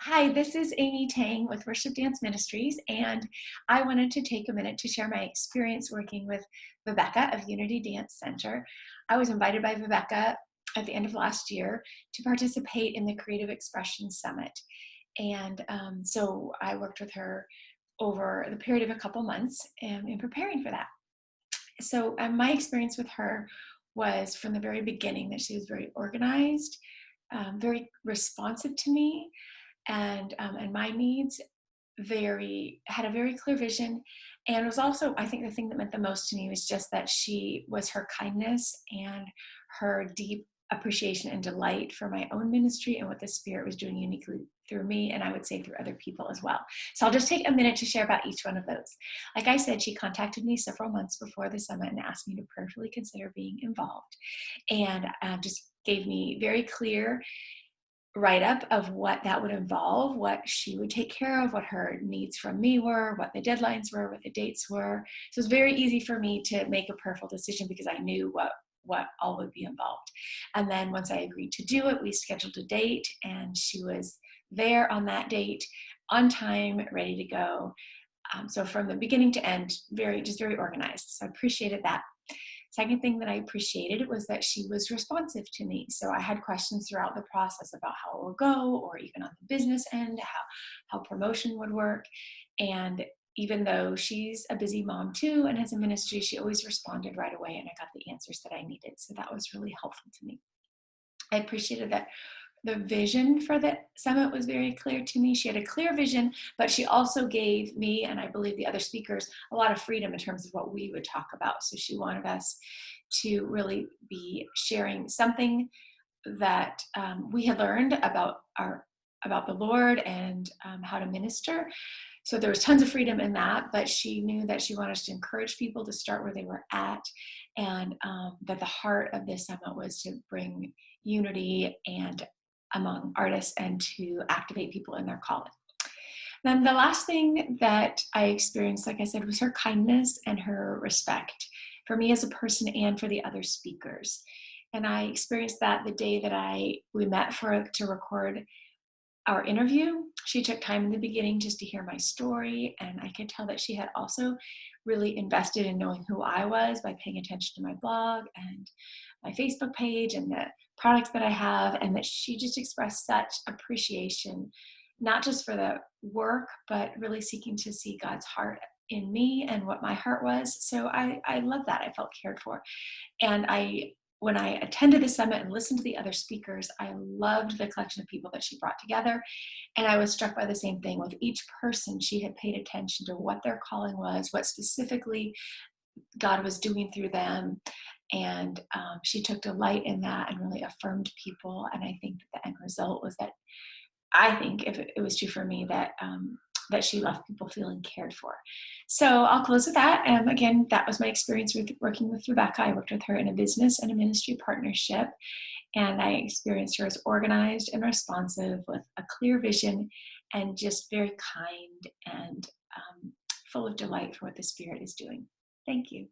Hi, this is Amy Tang with Worship Dance Ministries, and I wanted to take a minute to share my experience working with Rebecca of Unity Dance Center. I was invited by Rebecca at the end of last year to participate in the Creative Expression Summit. And so I worked with her over the period of a couple months in preparing for that. So my experience with her was from the very beginning that she was very organized, very responsive to me and my needs, very had a very clear vision, and was also, I think, the thing that meant the most to me was just that she was her kindness and her deep appreciation and delight for my own ministry and what the Spirit was doing uniquely through me, and I would say through other people as well. So I'll just take a minute to share about each one of those. Like I said, she contacted me several months before the summit and asked me to prayerfully consider being involved, and just gave me very clear write up of what that would involve, what she would take care of, what her needs from me were, what the deadlines were, what the dates were. So it was very easy for me to make a prayerful decision because I knew what all would be involved. And then once I agreed to do it, we scheduled a date, and she was there on that date, on time, ready to go. So from the beginning to end, very organized. So I appreciated that. Second thing that I appreciated was that she was responsive to me. So I had questions throughout the process about how it will go, or even on the business end, how promotion would work. And even though she's a busy mom too and has a ministry, she always responded right away, and I got the answers that I needed. So that was really helpful to me. I appreciated that the vision for the summit was very clear to me. She had a clear vision, but she also gave me, and I believe the other speakers, a lot of freedom in terms of what we would talk about. So she wanted us to really be sharing something that we had learned about the Lord and how to minister. So there was tons of freedom in that, but she knew that she wanted us to encourage people to start where they were at, and that the heart of this summit was to bring unity and among artists and to activate people in their calling. Then the last thing that I experienced, like I said, was her kindness and her respect for me as a person and for the other speakers. And I experienced that the day that we met to record our interview. She took time in the beginning just to hear my story, and I could tell that she had also really invested in knowing who I was by paying attention to my blog and my Facebook page and the products that I have, and that she just expressed such appreciation, not just for the work, but really seeking to see God's heart in me and what my heart was. So I love that. I felt cared for. And when I attended the summit and listened to the other speakers, I loved the collection of people that she brought together. And I was struck by the same thing. With each person, she had paid attention to what their calling was, what specifically God was doing through them. And she took delight in that and really affirmed people. And I think that the end result was that, I think, if it was true for me, that she left people feeling cared for. So I'll close with that. And again, that was my experience with working with Rebecca. I worked with her in a business and a ministry partnership, and I experienced her as organized and responsive with a clear vision and just very kind and full of delight for what the Spirit is doing. Thank you.